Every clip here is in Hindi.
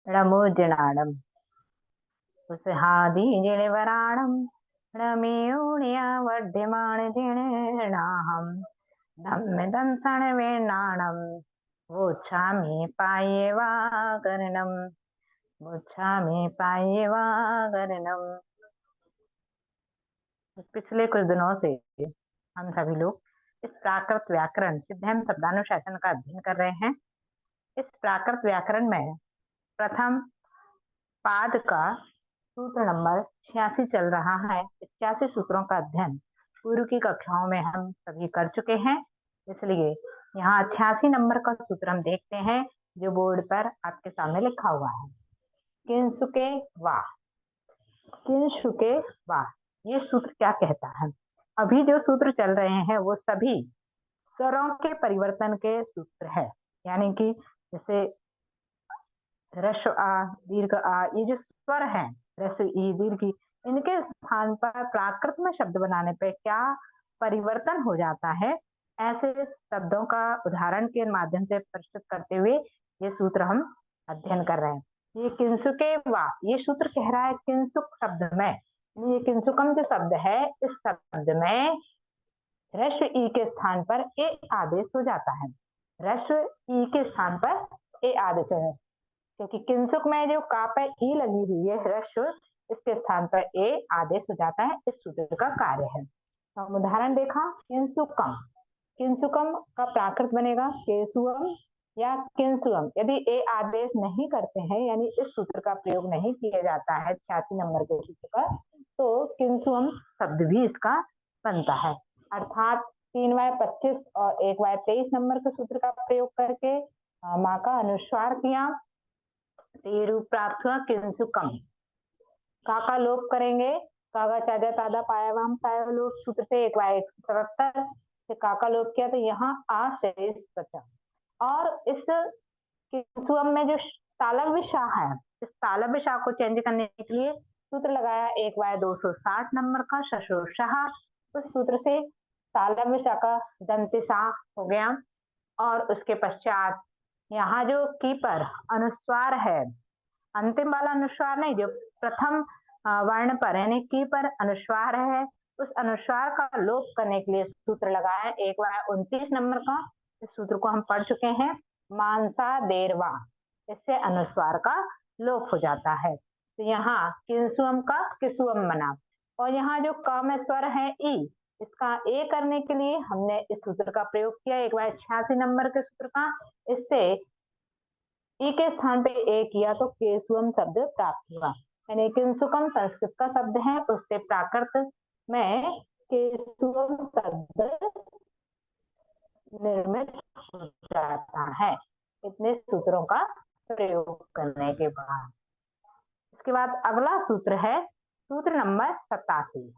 णमुजणाणम् उस्हादी जिणवराणम् णमेऊण्या वड्यमाण जिणेणाहम् धम्मदं सणवेणाणम् वोच्छामि पायेवाकरणम् वोच्छामि पायेवाकरणम्। पिछले कुछ दिनों से हम सभी लोग इस प्राकृत व्याकरण सिद्धहम शब्दानुशासन का अध्ययन कर रहे हैं। इस प्राकृत व्याकरण में प्रथम पाद का सूत्र नंबर 86 चल रहा है। 86 सूत्रों का अध्ययन पूर्व की कक्षाओं में हम सभी कर चुके हैं, इसलिए यहाँ 86 नंबर का सूत्र हम देखते हैं जो बोर्ड पर आपके सामने लिखा हुआ है। किंसुके वा, किंसुके वा, ये सूत्र क्या कहता है? अभी जो सूत्र चल रहे हैं वो सभी स्वरों के परिवर्तन के सूत्र है, यानी कि जैसे ह्रस्व आ, दीर्घ आ, ये जो स्वर है ह्रस्व ई दीर्घ ई, इनके स्थान पर प्राकृत में शब्द बनाने पे क्या परिवर्तन हो जाता है, ऐसे शब्दों का उदाहरण के माध्यम से प्रस्तुत करते हुए ये सूत्र हम अध्ययन कर रहे हैं। ये किंसुके वा, ये सूत्र कह रहा है किंसुक शब्द में, ये किंसुकम जो शब्द है इस शब्द में ह्रस्व ई के स्थान पर ए आदेश हो जाता है। ह्रस्व ई के स्थान पर ए आदेश है, क्योंकि किंसुक में जो का पे ई लगी हुई है ह्रस्व, इसके स्थान पर ए आदेश हो जाता है। इस सूत्र का कार्य है। तो हम उदाहरण देखा, किंसुकम, किंसुकम का प्राकृत बनेगा केसुअम या किंसुअम। यदि ए आदेश नहीं करते हैं, यानी इस सूत्र का प्रयोग नहीं किया जाता है 86 नंबर के सूत्र का, तो किंसुअम शब्द भी इसका बनता है। अर्थात 3y25 और 1y23 नंबर के सूत्र का प्रयोग करके माँ का अनुस्वार किया, ते रूप प्राप्त हुआ किंसुकम। का लोप करेंगे, कागा चाजा तादा पाया वाम पाया लोप सूत्र से 1y177 से का लोप किया तो यहाँ आ शेष बचा। और इस किंसुअम में जो तालव्य शाह है, इस तालव्य शाह को चेंज करने के लिए सूत्र लगाया 1y260 नंबर का शशोशाह। उस सूत्र से तालव्य शाह का दंतिशाह हो गया। और उसके पश्चात यहाँ जो की पर अनुस्वार है, अंतिम वाला अनुस्वार नहीं, जो प्रथम वर्ण पर यानी की पर अनुस्वार है, उस अनुस्वार का लोप करने के लिए सूत्र लगाया 1y29 नंबर का। इस सूत्र को हम पढ़ चुके हैं, मानसा देरवा, इससे अनुस्वार का लोप हो जाता है। तो यहाँ किंसुअम का किसुअम बना। और यहाँ जो क में स्वर है ई, इसका ए करने के लिए हमने इस सूत्र का प्रयोग किया 1y86 नंबर के सूत्र का। इससे ई के स्थान पे ए किया तो केसुअम शब्द प्राप्त हुआ, यानी किंसुकम संस्कृत का शब्द है, उससे प्राकृत में केसुअम शब्द निर्मित हो जाता है इतने सूत्रों का प्रयोग करने के बाद। इसके बाद अगला सूत्र है सूत्र नंबर 87।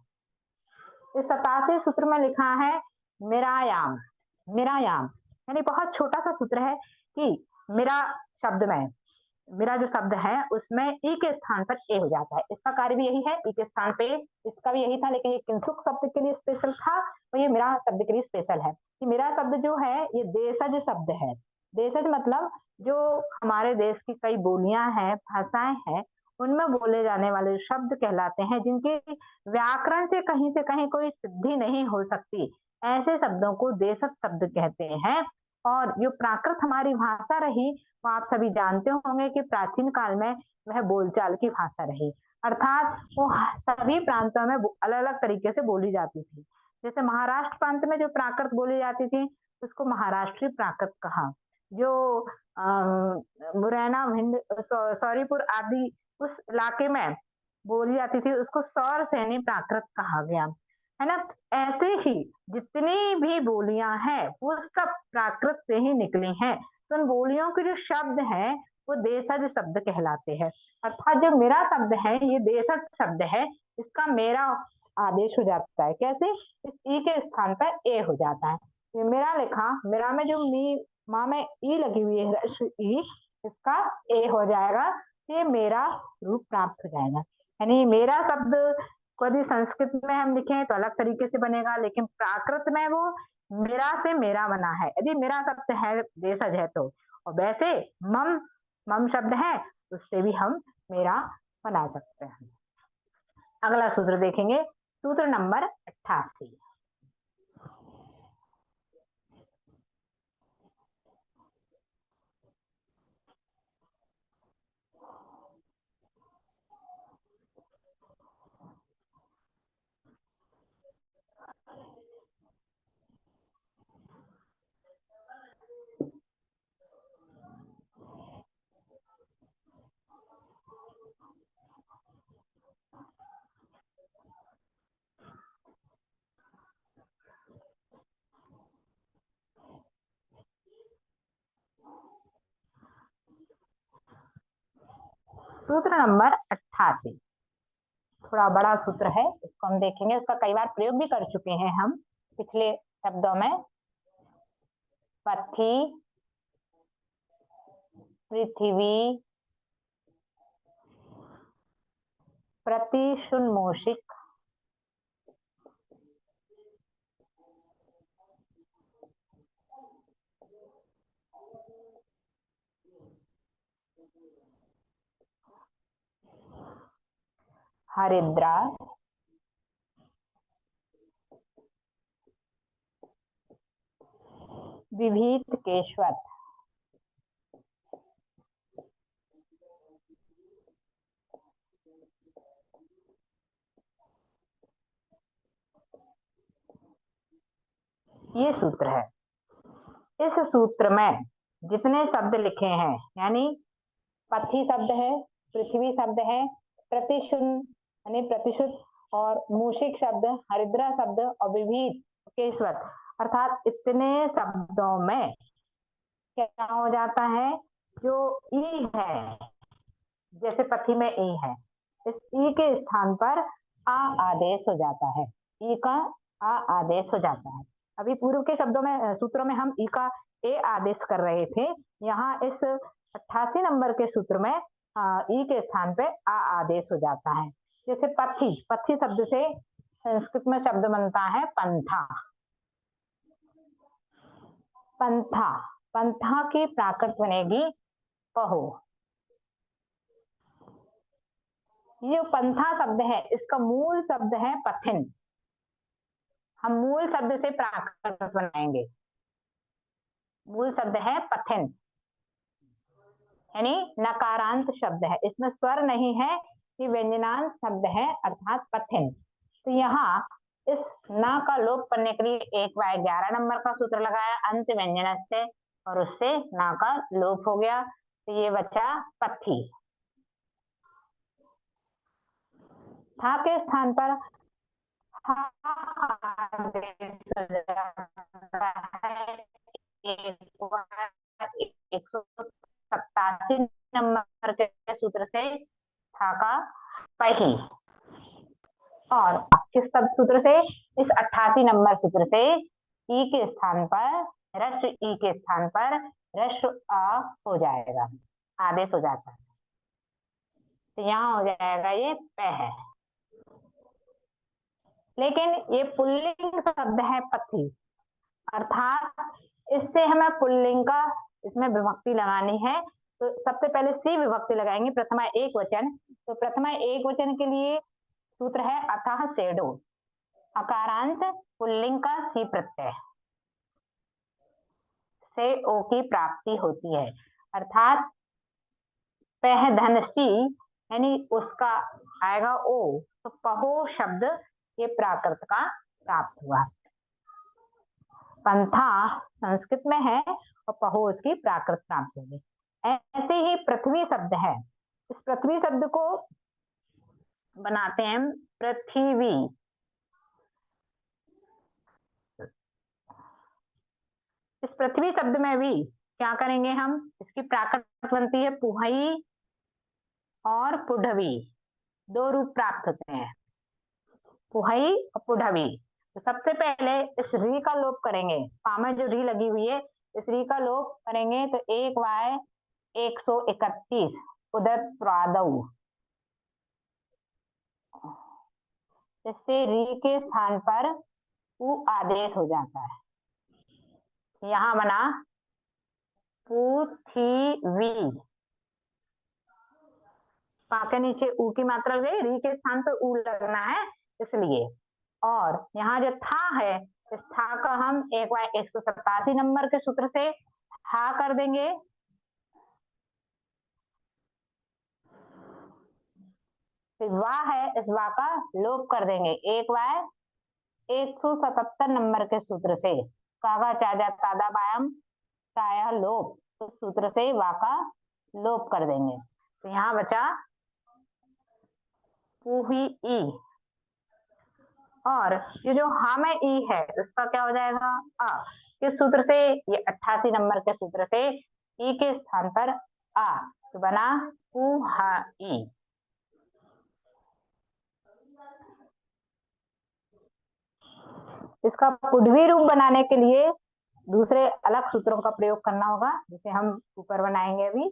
इस 87 सूत्र में लिखा है मिरायाम, मिरायाम यानी बहुत छोटा सा सूत्र है कि मेरा शब्द में, मेरा जो शब्द है उसमें ई के स्थान पर ए हो जाता है। इसका कार्य भी यही है, ई के स्थान पे, इसका भी यही था, लेकिन ये किंसुक शब्द के लिए स्पेशल था, तो ये मेरा शब्द के लिए स्पेशल है कि मेरा शब्द जो है ये देशज शब्द है। देशज मतलब जो हमारे देश की कई बोलियां हैं, भाषाएं हैं, उनमें बोले जाने वाले शब्द कहलाते हैं, जिनके व्याकरण से कहीं कोई सिद्धि नहीं हो सकती, ऐसे शब्दों को देशज शब्द कहते हैं। और जो प्राकृत हमारी भाषा रही, वो आप सभी जानते होंगे कि प्राचीन काल में वह बोलचाल की भाषा रही, अर्थात वो सभी प्रांतों में अलग अलग तरीके से बोली जाती थी। जैसे महाराष्ट्र प्रांत में जो प्राकृत बोली जाती थी उसको महाराष्ट्री प्राकृत कहा। जो मुरैना, भिंड, सौरीपुर आदि उस इलाके में बोली जाती थी उसको सौर सैनी प्राकृत कहा गया, है ना। ऐसे ही जितनी भी बोलियां हैं वो सब प्राकृत से ही निकली हैं। तो उन बोलियों के जो शब्द हैं वो देशज शब्द कहलाते हैं। अर्थात जो मेरा शब्द है ये देशज शब्द है, इसका मेरा आदेश हो जाता है। कैसे? इस ई के स्थान पर ए हो जाता है। ये मेरा लिखा, मेरा में जो मी माँ में ई लगी हुई है ई, इसका ए हो जाएगा, ये मेरा रूप प्राप्त हो जाएगा। यानी मेरा शब्द को यदि संस्कृत में हम लिखें तो अलग तरीके से बनेगा, लेकिन प्राकृत में वो मेरा से मेरा बना है। यदि मेरा शब्द है देशज है तो, और वैसे मम, मम शब्द है उससे भी हम मेरा बना सकते हैं। अगला सूत्र देखेंगे, सूत्र नंबर 88। सूत्र नंबर 88 थोड़ा बड़ा सूत्र है, इसको हम देखेंगे। उसका कई बार प्रयोग भी कर चुके हैं हम पिछले शब्दों में। पृथ्वी, पृथ्वी, प्रतिशुन्मूषिक, हरिद्रा, विभीत केशवत, ये सूत्र है। इस सूत्र में जितने शब्द लिखे हैं, यानी पथी शब्द है, पृथ्वी शब्द है, प्रतिशुन यानी प्रतिशुद्ध, और मूषिक शब्द, हरिद्रा शब्द और विभीत केशवत, अर्थात इतने शब्दों में क्या हो जाता है, जो ई है, जैसे पथी में ई है, इस ई के स्थान पर आ आदेश हो जाता है। ई का आ आदेश हो जाता है। अभी पूर्व के शब्दों में, सूत्रों में हम ई का ए आदेश कर रहे थे। यहाँ इस 88 नंबर के सूत्र में ई के स्थान पे आ आदेश हो जाता है। जैसे पथी, पथी शब्द से संस्कृत में शब्द बनता है पंथा। पंथा, पंथा की प्राकृत बनेगी पहो। ये पंथा शब्द है, इसका मूल शब्द है पथिन। हम मूल शब्द से प्राकृत बनाएंगे। मूल शब्द है पथिन, यानी नकारांत शब्द है, इसमें स्वर नहीं है, ये व्यंजनांत शब्द है, अर्थात पथिन। तो यहाँ इस ना का लोप करने के लिए 1/11 नंबर का सूत्र लगाया अंत व्यंजन से, और उससे ना का लोप हो गया, तो ये बचा पथी। था के स्थान पर 187 नंबर के सूत्र से था का पही, और किस सूत्र से, इस 88 नंबर सूत्र से ई के स्थान पर रस्व ई के स्थान पर रस्व अ हो जाएगा, आदेश हो जाता है। तो यहाँ हो जाएगा ये पह। लेकिन ये पुल्लिंग शब्द है पथी, अर्थात इससे हमें पुल्लिंग का इसमें विभक्ति लगानी है। तो सबसे पहले सी विभक्ति लगाएंगे, प्रथमा एक वचन। तो प्रथमा एक वचन के लिए सूत्र है अतः सेडो, अकारांत पुल्लिंग का सी प्रत्यय से ओ की प्राप्ति होती है, अर्थात पह धन सी, यानी उसका आएगा ओ, तो पहो शब्द ये प्राकृत का प्राप्त हुआ। पंथा संस्कृत में है और पहो उसकी प्राकृत प्राप्त होगी। ऐसे ही पृथ्वी शब्द है, इस पृथ्वी शब्द को बनाते हैं पृथ्वी। इस पृथ्वी शब्द में भी क्या करेंगे हम, इसकी प्राकृत बनती है पुहई और पुढवी, दो रूप प्राप्त होते हैं, पुहई और पुढवी। तो सबसे पहले इस री का लोप करेंगे, पा में जो री लगी हुई है, इस री का लोप करेंगे तो 1/131 उदत प्रादौ, इससे री के स्थान पर उ आदेश हो जाता है। यहाँ बना पृथ्वी। पा के नीचे ऊ की मात्रा गई, री के स्थान पर ऊ लगना है इसलिए। और यहाँ जो था है, इस था का हम 187 नंबर के सूत्र से हा कर देंगे। फिर वाह है, इस वाह का लोप कर देंगे 177 नंबर के सूत्र से। कागा चाजा तादा बायम ताया लोप, इस सूत्र से वाह का लोप कर देंगे। तो यहाँ बचा पूही ई, और ये जो हा में ई है उसका क्या हो जाएगा आ। किस सूत्र से? ये 88 नंबर के सूत्र से ई के स्थान पर आ, तो बना पूहा ई। इसका पुढवी रूप बनाने के लिए दूसरे अलग सूत्रों का प्रयोग करना होगा, जिसे हम ऊपर बनाएंगे अभी।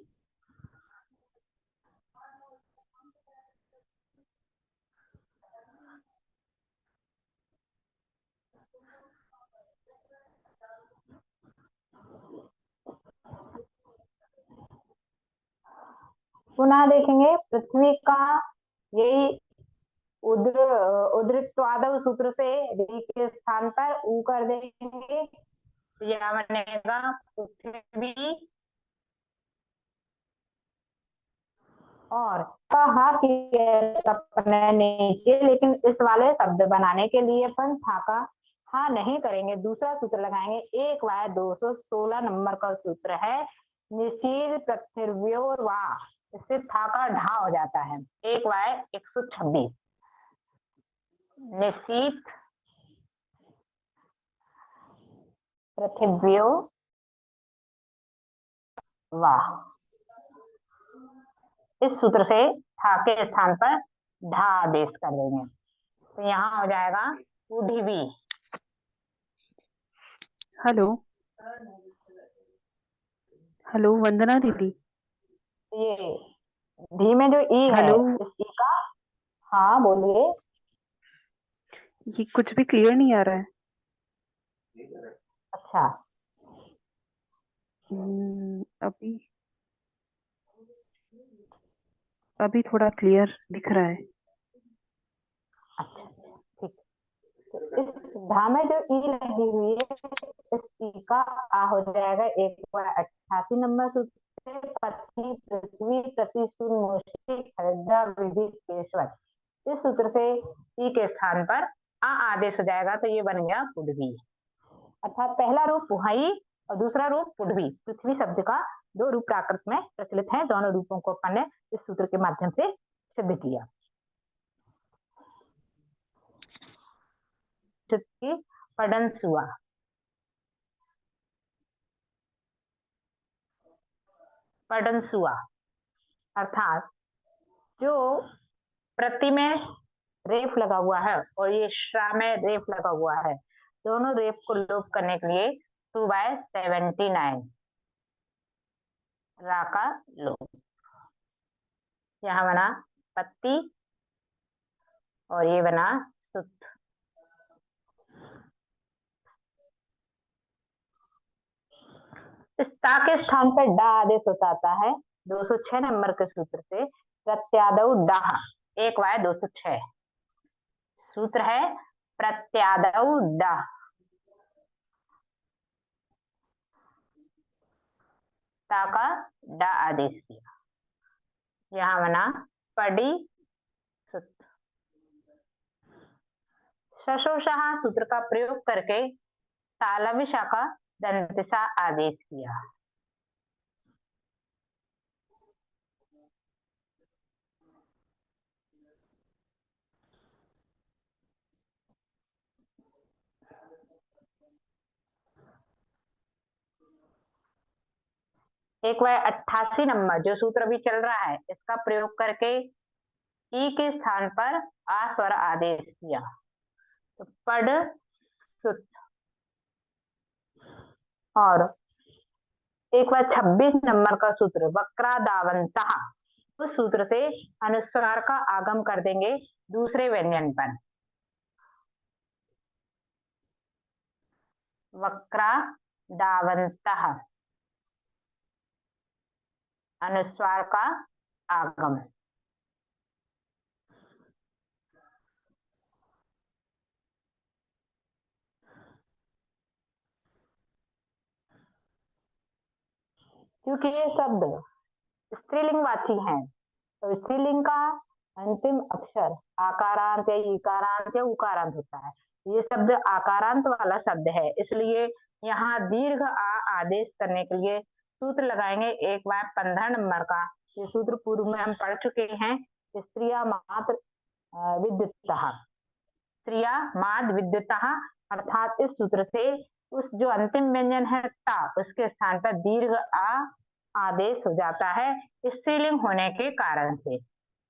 पुनः देखेंगे पृथ्वी का यही उद्रिक्त्वादव सूत्र से री के स्थान पर ऊ कर देंगे, तो यह बनेगा पृथ्वी। और हा अपने नीचे, लेकिन इस वाले शब्द बनाने के लिए अपन था का हा नहीं करेंगे, दूसरा सूत्र लगाएंगे। 1/216 नंबर का सूत्र है निशीर पृथ्व्योर वाह, इससे था का ढा हो जाता है 1/126। निशीत पृथ्व्यो वाह, इस सूत्र से था के स्थान पर ढा आदेश कर देंगे, तो यहाँ हो जाएगा पृथ्वी। हेलो हेलो वंदना दीदी, ये धी में जो ई है, हेलो। इस ई का, हाँ बोलिए। ये कुछ भी क्लियर नहीं आ रहा है। अच्छा, अभी अभी थोड़ा क्लियर दिख रहा है। अच्छा ठीक। तो इस धा में जो ई लगी हुई है, इस ई का आ हो जाएगा 1/88 नंबर सूत्र से पति पृथ्वी प्रति सुनमोषी खरदा विधि केशवर, इस सूत्र से ई के स्थान पर आ आदेश हो जाएगा, तो ये बन गया पुडवी। अर्थात पहला रूप पुहाई और दूसरा रूप पुडवी, पृथ्वी शब्द का दो रूप प्राकृत में प्रचलित हैं। दोनों रूपों को अपन ने इस सूत्र के माध्यम से सिद्ध किया। पडनसुआ, पडनसुआ अर्थात जो प्रति में रेफ लगा हुआ है और ये श्रा में रेफ लगा हुआ है, दोनों रेफ को लोप करने के लिए 2/79 रा का लोप। यहाँ बना पत्ती और ये बना सुत। इस ता के स्थान पर डा आदेश होता है 206 नंबर के सूत्र से प्रत्यादौ डाह 1/206 सूत्र है प्रत्यादौ डाह। ता का डा आदेश किया, यहाँ बना पड़ी सुत। शशोषः सूत्र का प्रयोग करके तालविशा का दंतिसा आदेश किया। एक वह 88 नंबर जो सूत्र अभी चल रहा है, इसका प्रयोग करके ई के स्थान पर आ स्वर आदेश किया, तो पड सुत। और एक बार 26 नंबर का सूत्र वक्रादावंता, उस सूत्र से अनुस्वार का आगम कर देंगे दूसरे व्यंजन पर। वक्रादावंता अनुस्वार का आगम। क्योंकि ये शब्द स्त्रीलिंगवाची हैं, तो स्त्रीलिंग का अंतिम अक्षर आकारांत या इकारांत या उकारांत होता है। ये शब्द आकारांत वाला शब्द है, इसलिए यहाँ दीर्घ आ आदेश करने के लिए सूत्र लगाएंगे। एक बार 15 नंबर का ये सूत्र पूर्व में हम पढ़ चुके हैं। स्त्रिया मात्र विद्युतः, स्त्रिया माद विद्युतः, अर्थात इस सूत्र से उस जो अंतिम व्यंजन है ता, उसके स्थान पर दीर्घ आ आदेश हो जाता है स्त्रीलिंग होने के कारण से।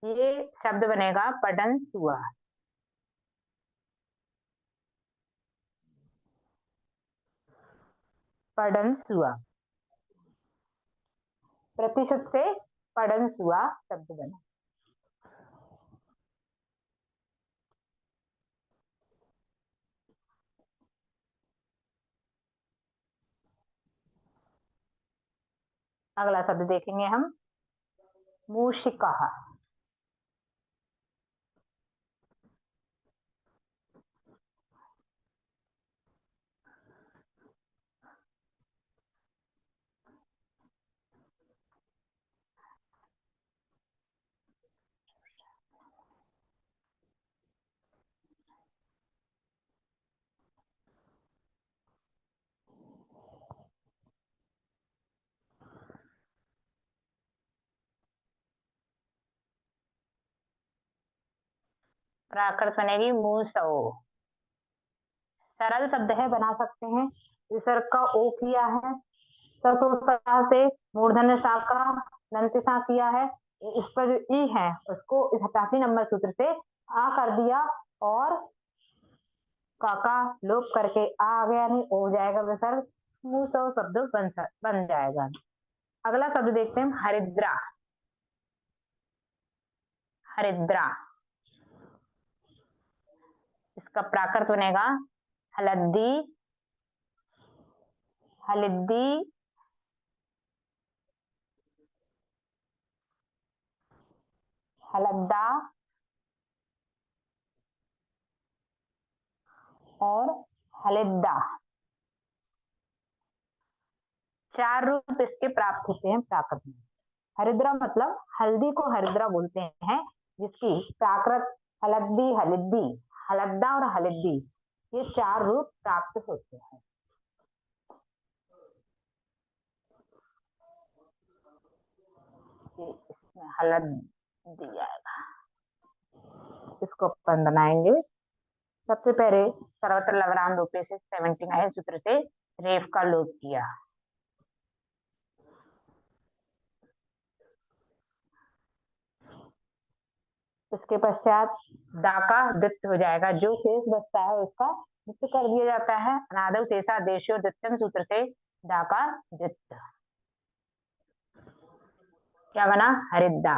ये शब्द बनेगा पढ़नसुआ। पढ़नसुआ प्रतिशत से पढ़नसुआ शब्द बना। अगला शब्द देखेंगे हम, मूषिका। प्राकृत बनेगी मूसौ। सरल शब्द है, बना सकते हैं। विसर्ग का ओ किया है, से मूर्धन्य सा का दंत सा किया है। इस पर जो ई है उसको इस 88 नंबर सूत्र से आ कर दिया और काका लोप करके आ गया, नहीं हो जाएगा विसर्ग, मूसौ शब्द बन जाएगा। अगला शब्द देखते हैं, हरिद्रा। हरिद्रा, इसका प्राकृत बनेगा हलद्दी, हलिद्दी, हलद्दा और हलिद्दा। 4 रूप इसके प्राप्त होते हैं प्राकृत में। हरिद्रा मतलब हल्दी को हरिद्रा बोलते हैं, जिसकी प्राकृत हलद्दी, हलिद्दी, हलद्दा और हलिद्दी, ये 4 रूप प्राप्त होते हैं। इसमें हलद्दी आएगा, इसको अपन बनाएंगे। सबसे पहले सर्वत्र लवराम रूपे से 79 सूत्र से रेफ का लोप किया। उसके पश्चात दाका द्वित्व हो जाएगा, जो शेष बचता है उसका द्वित्व कर दिया जाता है। अनादव शेषा देशो द्वितीयम सूत्र से दाका द्वित्व, क्या बना, हरिद्दा।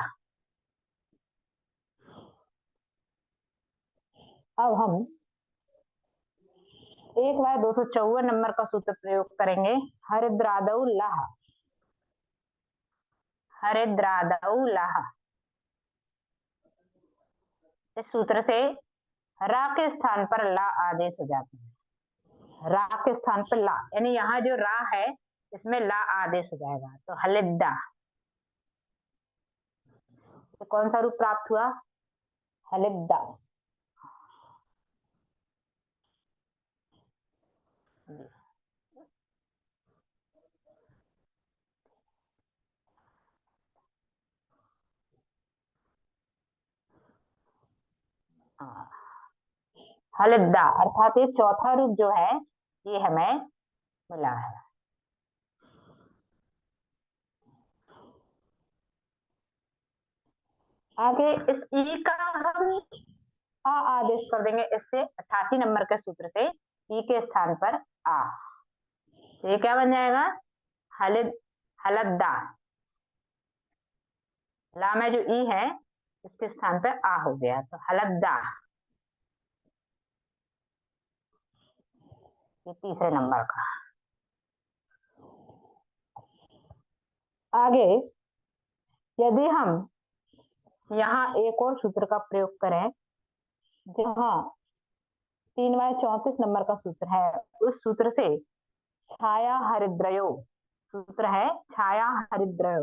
अब हम 1/254 नंबर का सूत्र प्रयोग करेंगे, हरिद्रादौ लह। हरिद्रादौ लह, इस सूत्र से रा के स्थान पर ला आदेश हो जाता है। रा के स्थान पर ला, यानी यहाँ जो रा है इसमें ला आदेश हो जाएगा, तो हलिद्दा। तो कौन सा रूप प्राप्त हुआ, हलिद्दा। हलिद्दा अर्थात ये चौथा रूप जो है ये हमें मिला है। आगे इस ई का हम आ आदेश कर देंगे, इससे 88 नंबर के सूत्र से ई के स्थान पर आ, तो ये क्या बन जाएगा, हलिद, हलद्दा। ला में जो ई है इसके स्थान पर आ हो गया, तो हलद्दा। ये तीसरे नंबर का। आगे यदि हम यहाँ एक और सूत्र का प्रयोग करें, जहाँ 3/34 नंबर का सूत्र है, उस सूत्र से छाया हरिद्रयो सूत्र है छाया हरिद्रय।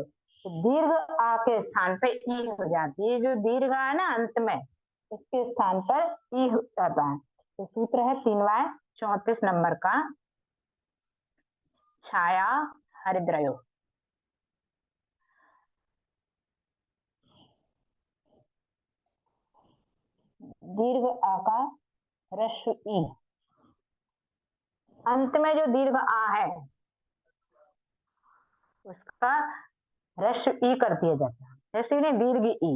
तो दीर्घ आ के स्थान पे ई हो जाती है, जो दीर्घ है ना अंत में, इसके स्थान पर ई हो जाता है। तो सूत्र है 3 नंबर का, छाया हरिद्रयो। दीर्घ आ का ह्रस्व ई, अंत में जो दीर्घ आ है उसका ह्रस्व ई कर दिया जाता है, जैसे नहीं दीर्घ ई,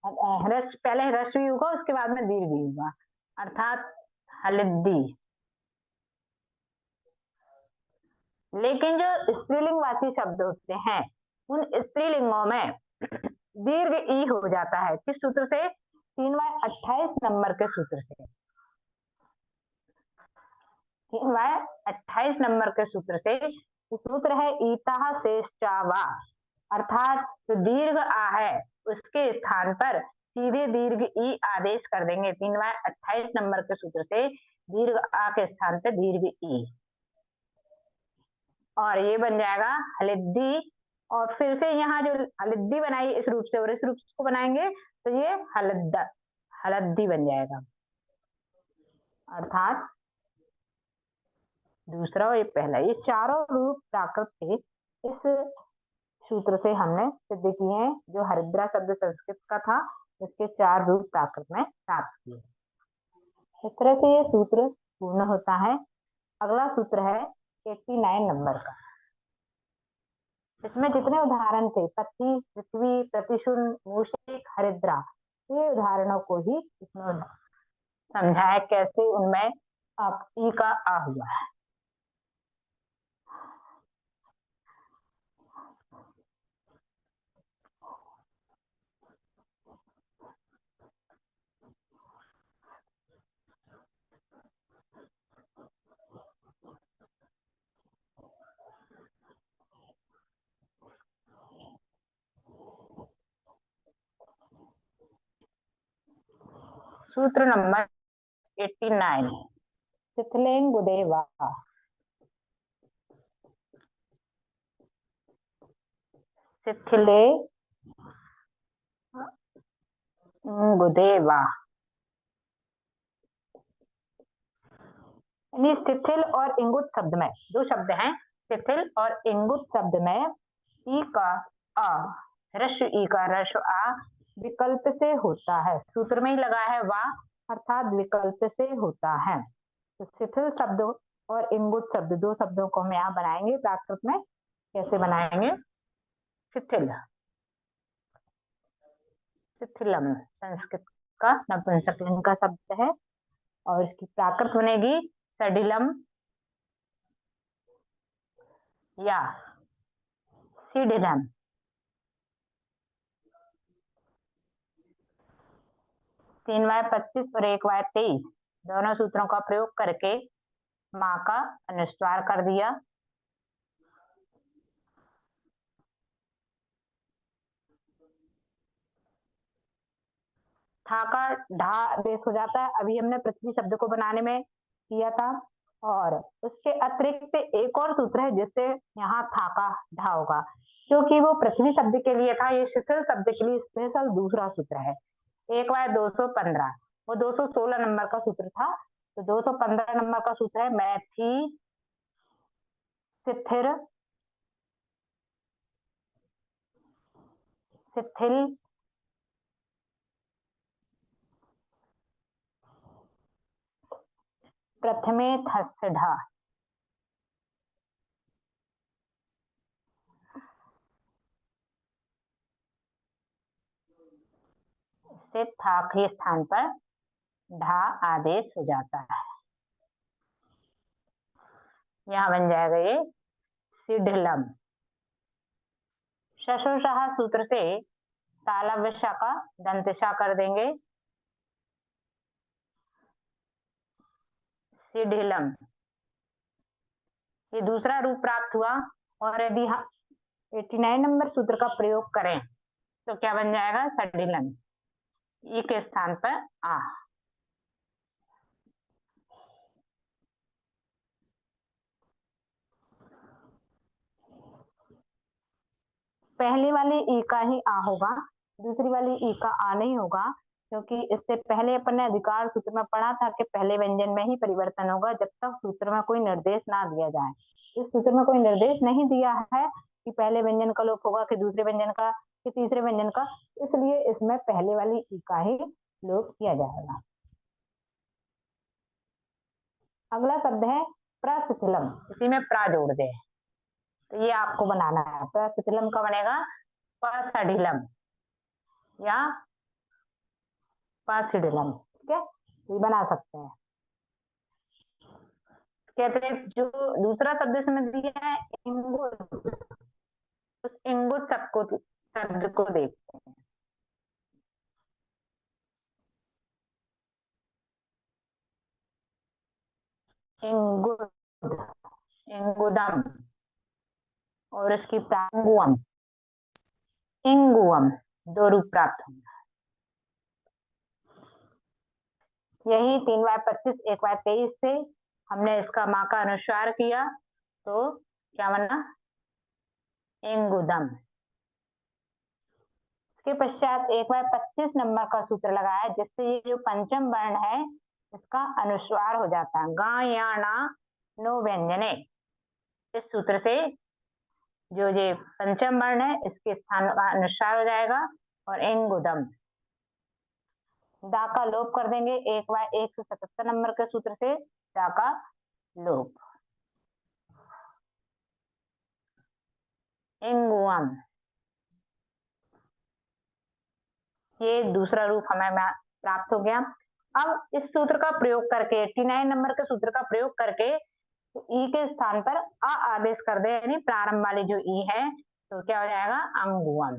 ह्रस्व पहले ह्रस्व ई होगा उसके बाद में दीर्घ ई होगा, अर्थात हलिद्दी। लेकिन जो स्त्रीलिंगवाची शब्द होते हैं उन स्त्रीलिंगों में दीर्घ ई हो जाता है। किस सूत्र से? 3/28 नंबर के सूत्र से। 3/28 नंबर के सूत्र से। सूत्र है ईता शेषावा, अर्थात जो दीर्घ आ है उसके स्थान पर सीधे दीर्घ ई आदेश कर देंगे। 3/28 नंबर के सूत्र से दीर्घ आ के स्थान पर दीर्घ ई, और ये बन जाएगा हलिद्दी। और फिर से यहाँ जो हलिद्दी बनाई इस रूप से और इस रूप को बनाएंगे तो ये हलद्दी बन जाएगा, अर्थात दूसरा और ये पहला, ये चारों रूप प्राकृत के इस सूत्र से हमने सिद्ध किए हैं। जो हरिद्रा शब्द संस्कृत का था इसके 4 रूप प्राकृत में प्राप्त किए। इस तरह से ये सूत्र पूर्ण होता है। अगला सूत्र है 89 नंबर का। इसमें जितने उदाहरण थे पति, पृथ्वी, प्रतिशूल, मूषिक, हरिद्रा, ये उदाहरणों को ही इसमें समझाया कैसे उनमें ई का आ हुआ है। सूत्र नंबर 89, शिथिलेंगुदेवा। शिथिले गुदेवा, यानी शिथिल और इंगुत शब्द में, 2 शब्द हैं शिथिल और इंगुत शब्द में ई का आ, ह्रस्व ई का ह्रस्व आ विकल्प से होता है। सूत्र में ही लगा है वा, अर्थात विकल्प से होता है। तो शिथिल शब्द और इंगुत शब्द 2 शब्दों को हम यहाँ बनाएंगे प्राकृत में। कैसे बनाएंगे? शिथिल, शिथिलम संस्कृत का नपुंसकलिंग का शब्द है और इसकी प्राकृत बनेगी सडिलम या सिडिलम। 3/25 और 1/23 दोनों सूत्रों का प्रयोग करके माँ का अनुस्वार कर दिया। था का ढा आदेश हो जाता है, अभी हमने पृथ्वी शब्द को बनाने में किया था। और उसके अतिरिक्त एक और सूत्र है जिससे यहाँ था का ढा होगा, क्योंकि वो पृथ्वी शब्द के लिए था, ये शिथिल शब्द के लिए स्पेशल दूसरा सूत्र है। 1/215, वो 216 नंबर का सूत्र था, तो 215 नंबर का सूत्र है मैथी शिथिर शिथिल प्रथमे थस्य ढा। से था के स्थान पर ढा आदेश हो जाता है। यहाँ बन जाएगा ये सिढलम। शशुशाह सूत्र से तालव्य का दंतशा कर देंगे, सिढिलम। ये दूसरा रूप प्राप्त हुआ। और यदि 89 नंबर सूत्र का प्रयोग करें तो क्या बन जाएगा? सडिलम, ई के स्थान पर आ। पहली वाली ई का ही आ होगा, दूसरी वाली ई का आ नहीं होगा, क्योंकि इससे पहले अपन ने अधिकार सूत्र में पढ़ा था कि पहले व्यंजन में ही परिवर्तन होगा जब तक सूत्र में कोई निर्देश ना दिया जाए। इस सूत्र में कोई निर्देश नहीं दिया है कि पहले व्यंजन का लोप होगा कि दूसरे व्यंजन का कि तीसरे व्यंजन का, इसलिए इसमें पहले वाली ई का ही लोप किया जाएगा। अगला शब्द है प्रस्थिलम, इसी में प्रा जोड़ दे, तो ये आपको बनाना है। प्रस्थिलम का बनेगा पसडिलम या पासिडिलम, ठीक है, ये बना सकते हैं। कहते हैं जो दूसरा शब्द इसमें दिया है इंगुट, उस इंगुट शब्द को देखते हैं। इंगुड, इंगुदम और इसकी इंगुअम, इंगुअम दो रूप प्राप्त होंगे। यही 3/25 1/23 से हमने इसका माँ का अनुस्वार किया तो क्या बना, इंगुदम। इसके पश्चात 1/25 नंबर का सूत्र लगाया जिससे ये जो पंचम वर्ण है इसका अनुस्वार हो जाता है। गा या ना नो व्यंजने, इस सूत्र से जो ये पंचम वर्ण है इसके स्थान का अनुस्वार हो जाएगा। और इंगुदम, दा का लोप कर देंगे 1/177 नंबर के सूत्र से, दा का लोप। इंगुअम, ये दूसरा रूप हमें प्राप्त हो गया। अब इस सूत्र का प्रयोग करके 89 नंबर के सूत्र का प्रयोग करके तो ई के स्थान पर अ आदेश कर दे, यानी प्रारंभ वाली जो ई है, तो क्या हो जाएगा, अंगुअम।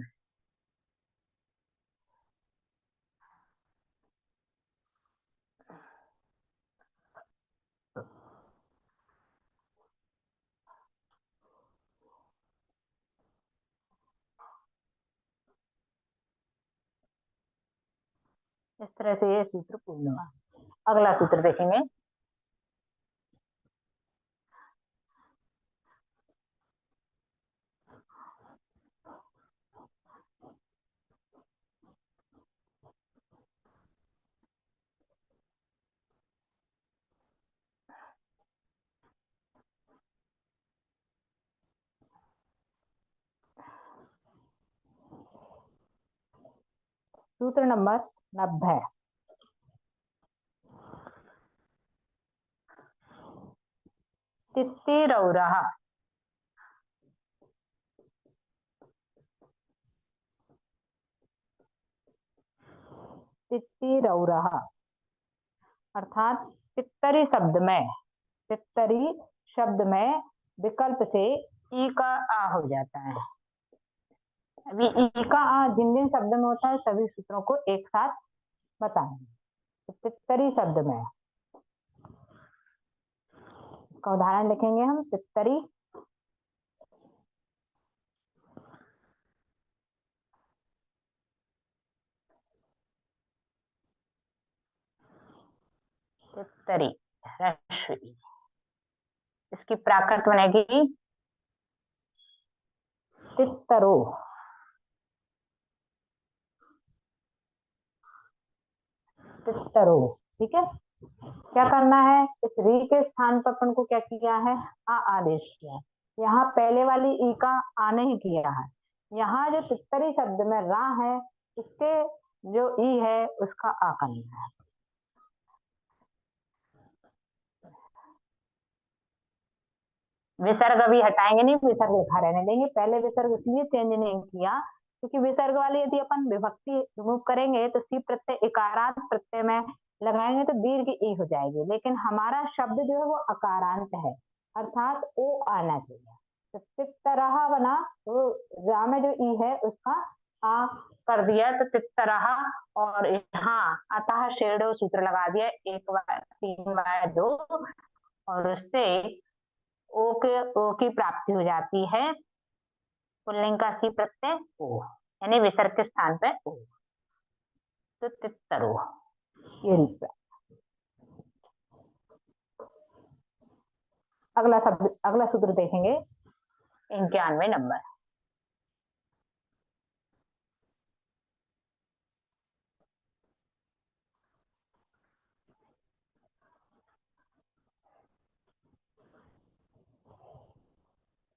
इस तरह से ये सूत्र पूर्ण हुआ। अगला सूत्र देखेंगे। सूत्र नंबर 90, तित्तिरौरः, तित्तिरौरः अर्थात तित्तरी शब्द में विकल्प से ई का आ हो जाता है। अभी ई का आ जिन जिन शब्द में होता है सभी सूत्रों को एक साथ बताएंगे। तो तित्तरी शब्द में इसका उदाहरण लिखेंगे हम। तित्तरी, तित्तरी रश्वि, इसकी प्राकृत बनेगी तित्तरो, तित्तरो, ठीक है। क्या करना है, इस री के स्थान पर अपन को क्या किया है, आ आदेश किया है। यहाँ पहले वाली ई का आ नहीं किया है, यहाँ जो तित्तरी शब्द में रा है इसके जो ई है उसका आ करना है। विसर्ग अभी हटाएंगे नहीं, विसर्ग लिखा रहने देंगे। पहले विसर्ग इसलिए चेंज नहीं किया क्योंकि विसर्ग वाली यदि अपन विभक्ति रिमूव करेंगे तो सी प्रत्यय इकारांत प्रत्यय में लगाएंगे तो दीर्घ ई हो जाएगी, लेकिन हमारा शब्द जो है वो अकारांत है, अर्थात ओ आना चाहिए। तो तित्तरहा बना तो रा में जो ई है उसका आ कर दिया तो तित्तरहा, और यहाँ अतः शेडो सूत्र लगा दिया 1/3/2 और उससे ओ की प्राप्ति हो जाती है। पुल्लिंग का सी प्रत्यय ओ, यानी विसर्ग के स्थान पे ओ, तो तित्तरो ये रूप है। अगला सूत्र देखेंगे 91 नंबर।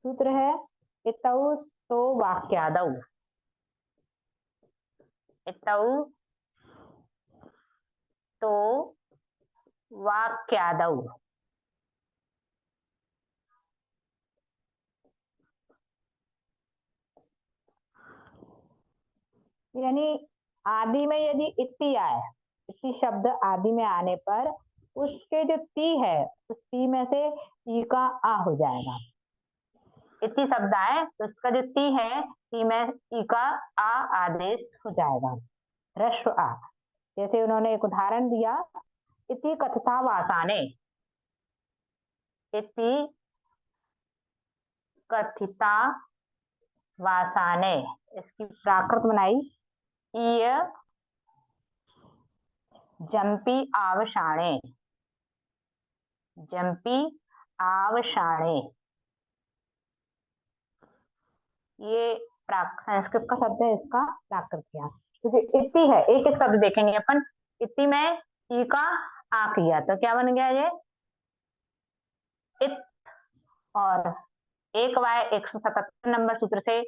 सूत्र है इतौ तो वाक्यादौ। इतौ तो वाक्यादौ। यानी आदि में यदि इति आए, इति शब्द आदि में आने पर उसके जो ती है उस ती में से ई का आ हो जाएगा। इति शब्द आए तो उसका जो ती है ती में ई का आ आदेश हो जाएगा, ह्रस्व आ। जैसे उन्होंने एक उदाहरण दिया, इति कथता वासाने। इति कथिता वासाने, इसकी प्राकृत बनाई ईय जंपी आवशाणे। जंपी आवशाणे, ये संस्कृत का शब्द है, इसका प्राकृत किया। क्योंकि इति है, एक एक शब्द देखेंगे अपन। इति में ई का आ किया तो क्या बन गया ये इत। और 1/177 नंबर सूत्र से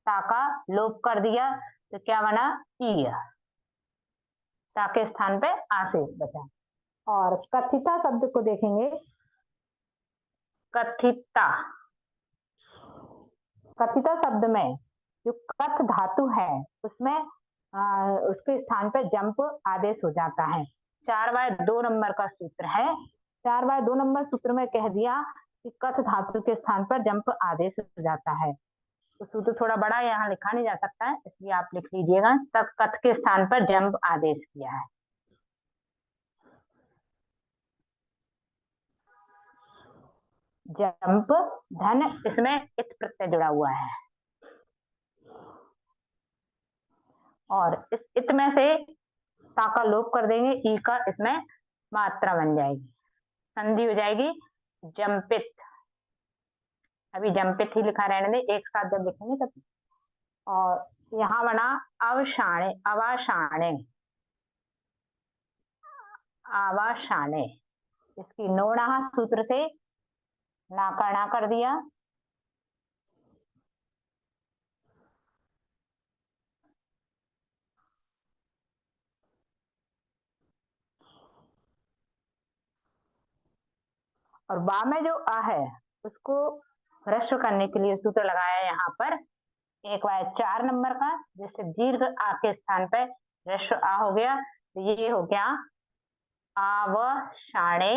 ता का लोप कर दिया तो क्या बना ई। ता के स्थान पे आशेष बचा। और कथिता शब्द को देखेंगे, कथिता। कथिता शब्द में जो कथ धातु है उसमें उसके स्थान पर जंप आदेश हो जाता है। 4/2 नंबर का सूत्र है। 4/2 नंबर सूत्र में कह दिया कि कथ धातु के स्थान पर जंप आदेश हो जाता है। तो सूत्र थोड़ा बड़ा यहाँ लिखा नहीं जा सकता है, इसलिए आप लिख लीजिएगा। तब कथ के स्थान पर जंप आदेश किया है। जंप धन, इसमें इत प्रत्यय जुड़ा हुआ है और इस इत में से ता का लोप कर देंगे, ई का इसमें मात्रा बन जाएगी, संधि हो जाएगी जंपित। अभी जंपित ही लिखा रहने दे, एक साथ जब लिखेंगे तब। और यहाँ बना अवशाणे, अवाशाणे। आवाशाणे, इसकी नोणा सूत्र से नाकरना कर दिया। और बा में जो आ है उसको ह्रस्व करने के लिए सूत्र लगाया यहाँ पर 1/4 नंबर का, जैसे दीर्घ आ के स्थान पर ह्रस्व आ हो गया तो ये हो गया आवशाणे।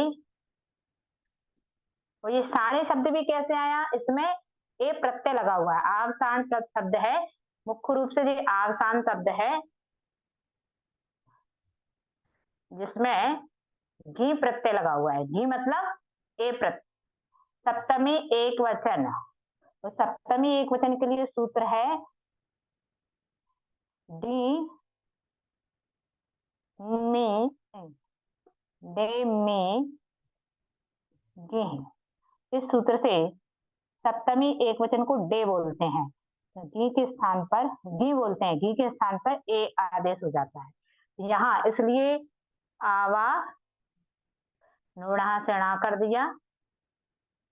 और ये साणे शब्द भी कैसे आया, इसमें ए प्रत्यय लगा हुआ है। आवसान शब्द है, मुख्य रूप से ये आवसान शब्द है जिसमें घी प्रत्यय लगा हुआ है। घी मतलब ए प्रत्यय। सप्तमी एक वचन, तो सप्तमी एक वचन के लिए सूत्र है डी मी डे मी गी। इस सूत्र से सप्तमी एक वचन को डे बोलते हैं, तो घी के स्थान पर घी बोलते हैं, घी के स्थान पर ए आदेश हो जाता है यहाँ, इसलिए आवा नोड़ा से णा कर दिया,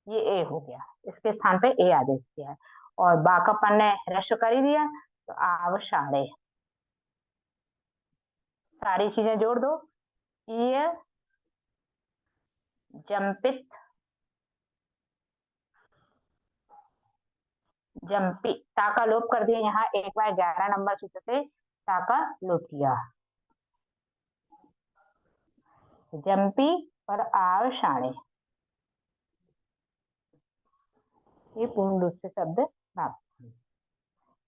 ये ए हो गया, इसके स्थान पे ए आदेश किया है। और बाकापन ने ह्रस्व कर ही दिया तो आवशाणे। सारी चीजें जोड़ दो, ईय जंपित जंपी। ता का लोप कर दिया, यहाँ 1/11 नंबर सूत्र से ता का लोप किया। जंपी और आवशाणे, ये पूर्ण रूप से शब्द प्राप्त।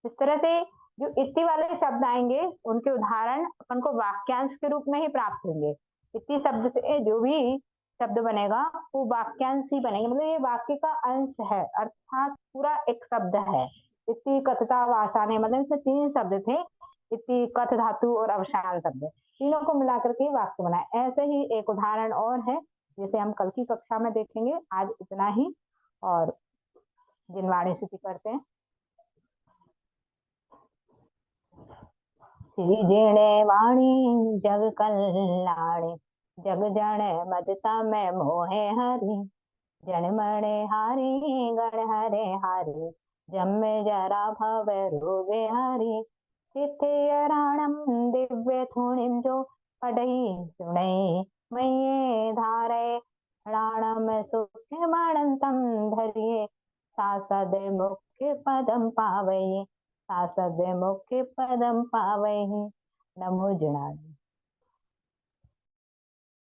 इस तरह से जो इति वाले शब्द आएंगे उनके उदाहरण अपन को वाक्यांश के रूप में ही प्राप्त होंगे। इति शब्द से जो भी शब्द बनेगा वो वाक्यांश ही बनेंगे, मतलब ये वाक्य का अंश है, अर्थात पूरा एक शब्द है। इति कथता वासाने, मतलब इसमें 3 शब्द थे, इति कथ धातु और अवसान शब्द, तीनों को मिलाकर के वाक्य बना। ऐसे ही एक उदाहरण और है जिसे हम कल की कक्षा में देखेंगे। आज इतना ही, और जिनवाणी स्तुति करते हैं। श्री जिणे वाणी जग कल्याणी, जग जन मत तम मोहे हरि। जणमणे हारी गण हरे हारी जन्मे जरा भव रोगे हारी तिथि राणम दिव्य थुणिम जो पढ़ई सुनई मये धारे राणम सुख माणंतम धरिये सासद मुख्य पदम पावई सासद मुख्य पदम पावई नमो जनार्दन।